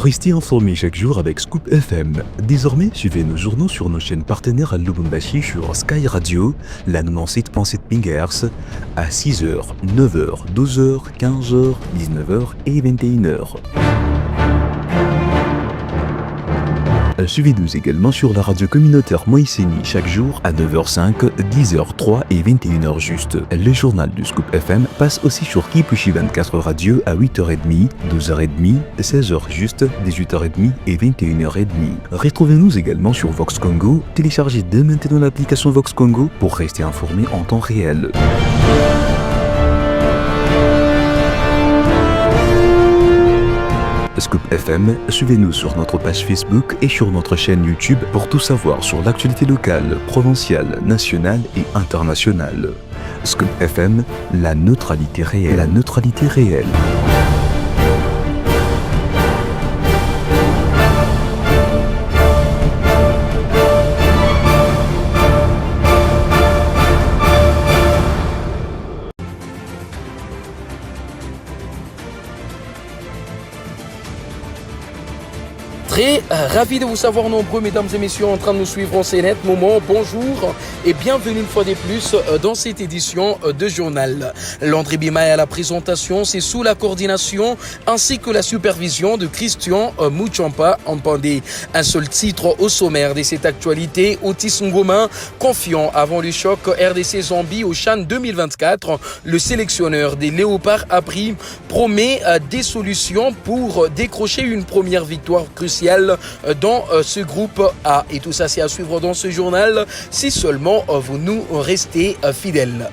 Restez informés chaque jour avec Scoop FM. Désormais, suivez nos journaux sur nos chaînes partenaires à Lubumbashi sur Sky Radio, la 97.7 MHz, à 6h, 9h, 12h, 15h, 19h et 21h. Suivez-nous également sur la radio communautaire Moïseni chaque jour à 9h05, 10h03 et 21h juste. Le journal du Scoop FM passe aussi sur Kipushi 24 Radio à 8h30, 12h30, 16h juste, 18h30 et 21h30. Retrouvez-nous également sur Vox Congo. Téléchargez dès maintenant l'application Vox Congo pour rester informé en temps réel. Scoop FM, suivez-nous sur notre page Facebook et sur notre chaîne YouTube pour tout savoir sur l'actualité locale, provinciale, nationale et internationale. Scoop FM, la neutralité réelle. La neutralité réelle. Très ravi de vous savoir nombreux, mesdames et messieurs, en train de nous suivre en CNET. Moment, bonjour et bienvenue une fois de plus dans cette édition de journal. Landry Bimaï à la présentation, c'est sous la coordination ainsi que la supervision de Christian Mouchampa Ampandé. Un seul titre au sommaire de cette actualité, Otis Ngoma, confiant avant le choc RDC Zambie au CHAN 2024. Le sélectionneur des Léopards a pris, promet des solutions pour décrocher une première victoire cruciale dans ce groupe A. Et tout ça, c'est à suivre dans ce journal si seulement vous nous restez fidèles.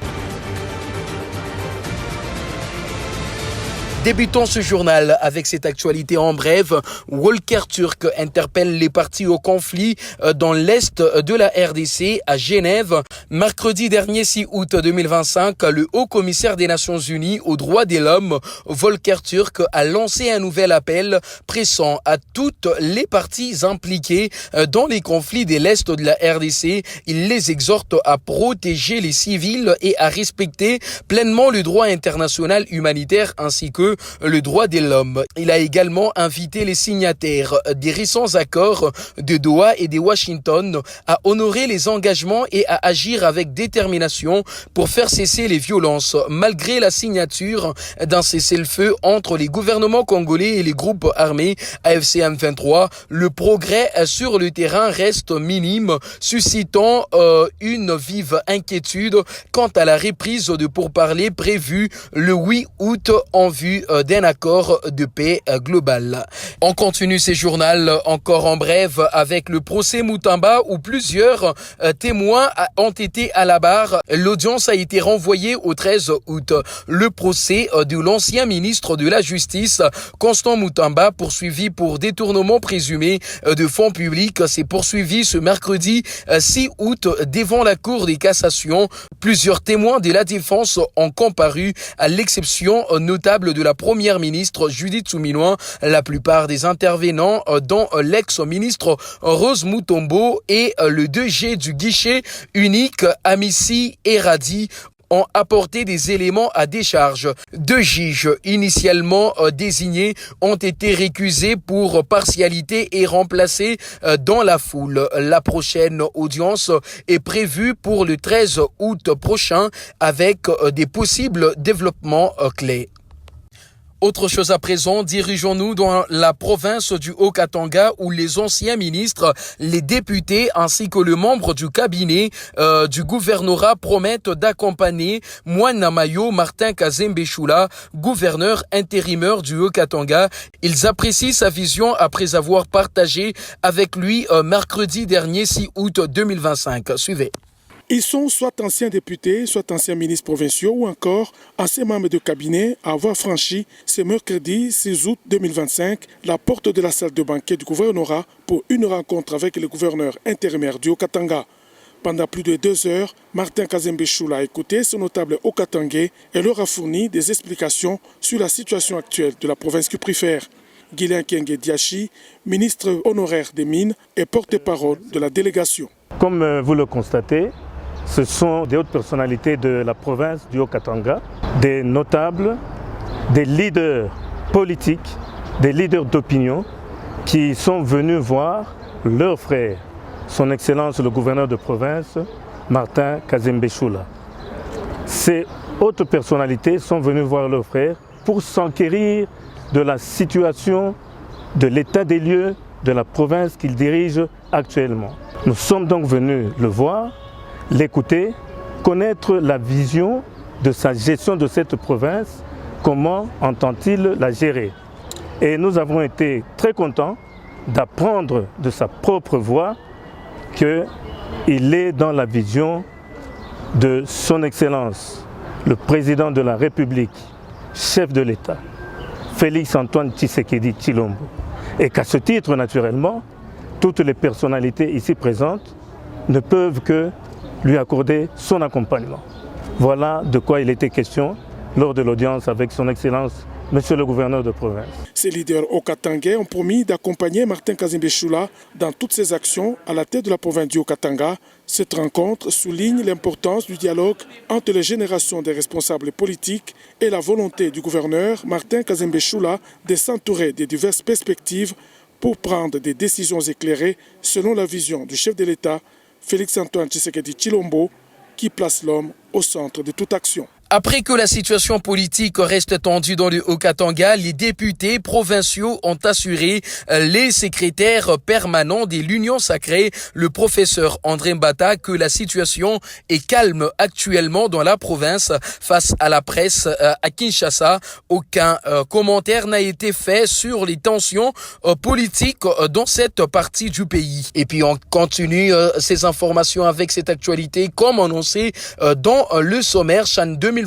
Débutons ce journal avec cette actualité en bref. Volker Türk interpelle les parties au conflit dans l'est de la RDC à Genève. Mercredi dernier, 6 août 2025, le haut-commissaire des Nations Unies aux droits de l'homme, Volker Türk, a lancé un nouvel appel pressant à toutes les parties impliquées dans les conflits de l'est de la RDC. Il les exhorte à protéger les civils et à respecter pleinement le droit international humanitaire ainsi que le droit de l'homme. Il a également invité les signataires des récents accords de Doha et de Washington à honorer les engagements et à agir avec détermination pour faire cesser les violences. Malgré la signature d'un cessez-le-feu entre les gouvernements congolais et les groupes armés AFC M23, le progrès sur le terrain reste minime, suscitant une vive inquiétude quant à la reprise de pourparlers prévue le 8 août en vue d'un accord de paix global. On continue ces journaux encore en bref avec le procès Mutamba où plusieurs témoins ont été à la barre. L'audience a été renvoyée au 13 août. Le procès de l'ancien ministre de la Justice, Constant Mutamba, poursuivi pour détournement présumé de fonds publics, s'est poursuivi ce mercredi 6 août devant la Cour des cassations. Plusieurs témoins de la défense ont comparu, à l'exception notable de la première ministre Judith Suminwa. La plupart des intervenants, dont l'ex-ministre Rose Mutombo et le 2G du guichet unique Amissi Eradi, ont apporté des éléments à décharge. 2 juges initialement désignés ont été récusés pour partialité et remplacés dans la foule. La prochaine audience est prévue pour le 13 août prochain avec des possibles développements clés. Autre chose à présent, dirigeons-nous dans la province du Haut-Katanga où les anciens ministres, les députés ainsi que le membre du cabinet du gouvernorat promettent d'accompagner Mwana Mayo Martin Kazembe Choula, gouverneur intérimaire du Haut-Katanga. Ils apprécient sa vision après avoir partagé avec lui mercredi dernier 6 août 2025. Suivez. Ils sont soit anciens députés, soit anciens ministres provinciaux ou encore anciens membres de cabinet à avoir franchi ce mercredi 6 août 2025 la porte de la salle de banquet du gouvernorat pour une rencontre avec le gouverneur intérimaire du Haut-Katanga. Pendant plus de 2 heures, Martin Kazembe Choula a écouté ce notable Haut-Katangais et leur a fourni des explications sur la situation actuelle de la province qu'il préfère. Guilain Kenge Diachi, ministre honoraire des Mines et porte-parole de la délégation. Comme vous le constatez, ce sont des hautes personnalités de la province du Haut-Katanga, des notables, des leaders politiques, des leaders d'opinion qui sont venus voir leur frère, son Excellence le gouverneur de province, Martin Kazembe Choula. Ces autres personnalités sont venues voir leur frère pour s'enquérir de la situation, de l'état des lieux de la province qu'il dirige actuellement. Nous sommes donc venus le voir, l'écouter, connaître la vision de sa gestion de cette province, comment entend-il la gérer. Et nous avons été très contents d'apprendre de sa propre voix qu'il est dans la vision de son Excellence, le président de la République, chef de l'État, Félix Antoine Tshisekedi Tshilombo. Et qu'à ce titre, naturellement, toutes les personnalités ici présentes ne peuvent que lui accorder son accompagnement. Voilà de quoi il était question lors de l'audience avec son Excellence, Monsieur le gouverneur de province. Ces leaders okatangais ont promis d'accompagner Martin Kazembe Choula dans toutes ses actions à la tête de la province du Haut-Katanga. Cette rencontre souligne l'importance du dialogue entre les générations des responsables politiques et la volonté du gouverneur Martin Kazembe Choula de s'entourer des diverses perspectives pour prendre des décisions éclairées selon la vision du chef de l'État, Félix Antoine Tshisekedi Tshilombo, qui place l'homme au centre de toute action. Après que la situation politique reste tendue dans le Haut-Katanga, les députés provinciaux ont assuré les secrétaires permanents de l'Union sacrée, le professeur André Mbata, que la situation est calme actuellement dans la province face à la presse à Kinshasa. Aucun commentaire n'a été fait sur les tensions politiques dans cette partie du pays. Et puis on continue ces informations avec cette actualité comme annoncé dans le sommaire Chan 2024,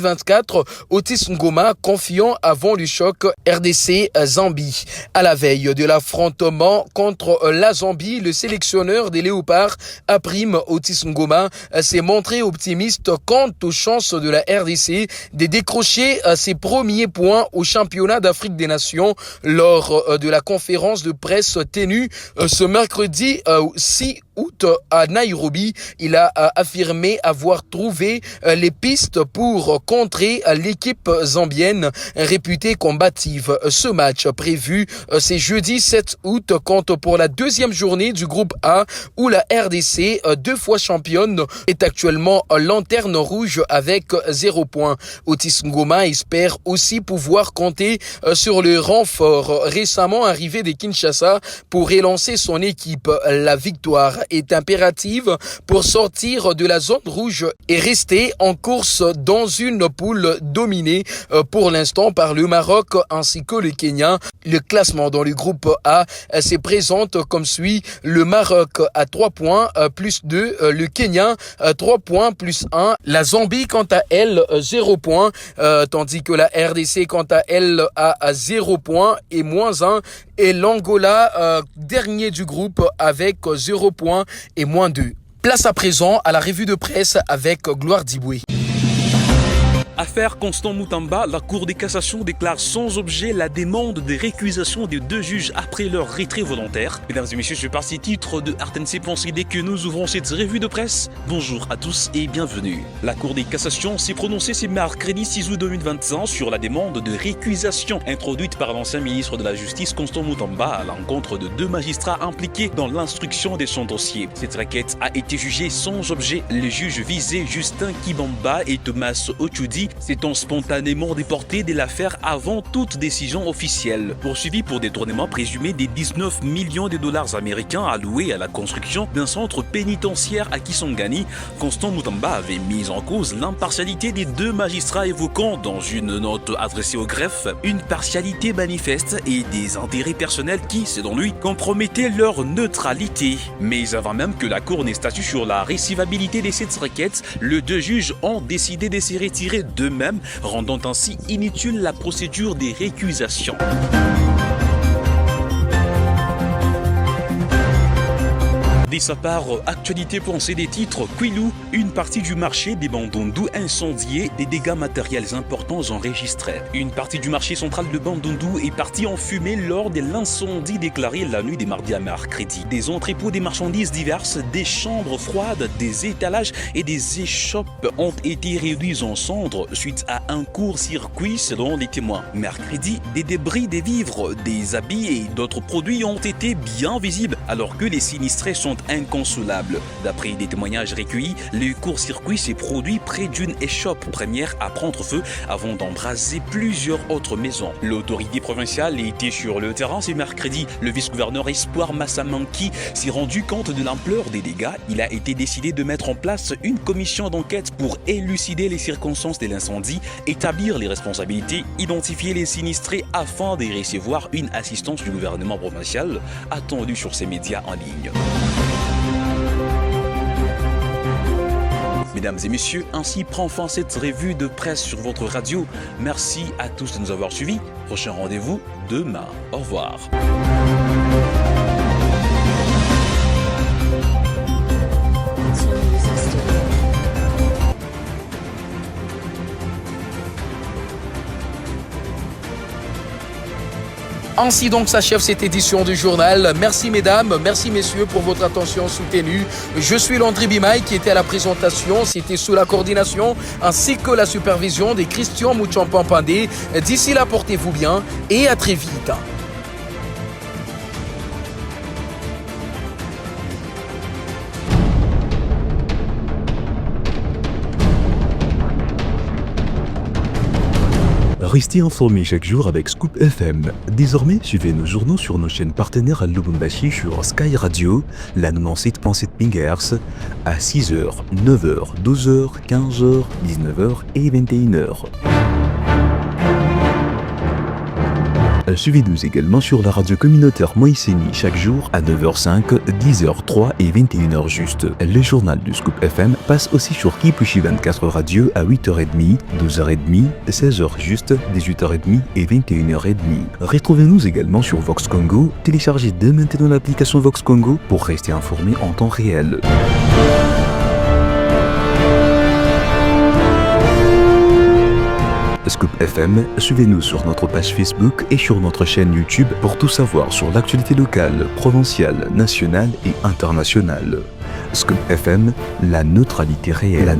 Otis Ngoma confiant avant le choc RDC-Zambie. À la veille de l'affrontement contre la Zambie, le sélectionneur des Léopards, Aprime Otis Ngoma, s'est montré optimiste quant aux chances de la RDC de décrocher ses premiers points au championnat d'Afrique des Nations lors de la conférence de presse tenue ce mercredi 6 août à Nairobi. Il a affirmé avoir trouvé les pistes pour contrer l'équipe zambienne réputée combative. Ce match prévu c'est jeudi 7 août compte pour la deuxième journée du groupe A où la RDC, 2 fois championne, est actuellement lanterne rouge avec 0 point. Otis Ngoma espère aussi pouvoir compter sur le renfort récemment arrivé de Kinshasa pour relancer son équipe. La victoire est impérative pour sortir de la zone rouge et rester en course dans une poule dominée pour l'instant par le Maroc ainsi que le Kenya. Le classement dans le groupe A se présente comme suit: le Maroc à 3 points plus 2, le Kenya 3 points plus 1, la Zambie quant à elle 0 points, tandis que la RDC quant à elle a 0 points et moins 1, et l'Angola dernier du groupe avec 0 points et moins 2. Place à présent à la revue de presse avec Gloire Diboué. Affaire Constant Moutamba, la Cour de cassation déclare sans objet la demande de récusation des 2 juges après leur retrait volontaire. Mesdames et messieurs, je passe les titres de RTNC Pensée dès que nous ouvrons cette revue de presse. Bonjour à tous et bienvenue. La Cour de cassation s'est prononcée ce mercredi 6 août 2025 sur la demande de récusation introduite par l'ancien ministre de la Justice Constant Moutamba à l'encontre de 2 magistrats impliqués dans l'instruction de son dossier. Cette requête a été jugée sans objet. Les juges visés Justin Kibamba et Thomas Ochudi s'étant spontanément déportés de l'affaire avant toute décision officielle. Poursuivis pour détournement présumé des 19 millions de dollars américains alloués à la construction d'un centre pénitentiaire à Kisangani, Constant Moutamba avait mis en cause l'impartialité des 2 magistrats, évoquant dans une note adressée au greffe une partialité manifeste et des intérêts personnels qui, selon lui, compromettaient leur neutralité. Mais avant même que la Cour n'ait statué sur la récevabilité de cette requête, les 2 juges ont décidé de se retirer d'eux-mêmes, rendant ainsi inutile la procédure des récusations. De sa part, Actualité Pensée des titres, Quilou, Une partie du marché des Bandundu incendié, des dégâts matériels importants enregistrés. Une partie du marché central de Bandundu est partie en fumée lors de l'incendie déclaré la nuit des mardi à mercredi. Des entrepôts des marchandises diverses, des chambres froides, des étalages et des échoppes ont été réduits en cendres suite à un court-circuit selon les témoins. Mercredi, des débris, des vivres, des habits et d'autres produits ont été bien visibles alors que les sinistrés sont inconsolables. D'après des témoignages recueillis, le court-circuit s'est produit près d'une échoppe première à prendre feu avant d'embraser plusieurs autres maisons. L'autorité provinciale était sur le terrain ce mercredi. Le vice-gouverneur Espoir Massamanki s'est rendu compte de l'ampleur des dégâts. Il a été décidé de mettre en place une commission d'enquête pour élucider les circonstances de l'incendie, établir les responsabilités, identifier les sinistrés afin de recevoir une assistance du gouvernement provincial attendue sur ces médias en ligne. Mesdames et messieurs, ainsi prend fin cette revue de presse sur votre radio. Merci à tous de nous avoir suivis. Prochain rendez-vous demain. Au revoir. Ainsi donc s'achève cette édition du journal. Merci mesdames, merci messieurs pour votre attention soutenue. Je suis Landry Bimaï qui était à la présentation. C'était sous la coordination ainsi que la supervision de Christian Mouchampan-Pandé. D'ici là, portez-vous bien et à très vite. Restez informés chaque jour avec Scoop FM. Désormais, suivez nos journaux sur nos chaînes partenaires à Lubumbashi sur Sky Radio, la 97.7 MHz, à 6h, 9h, 12h, 15h, 19h et 21h. Suivez-nous également sur la radio communautaire Moïseni chaque jour à 9h05, 10h03 et 21h juste. Le journal du Scoop FM passe aussi sur Kipushi 24 Radio à 8h30, 12h30, 16h juste, 18h30 et 21h30. Retrouvez-nous également sur Vox Congo. Téléchargez dès maintenant l'application Vox Congo pour rester informé en temps réel. Scoop FM, suivez-nous sur notre page Facebook et sur notre chaîne YouTube pour tout savoir sur l'actualité locale, provinciale, nationale et internationale. Scoop FM, la neutralité réelle.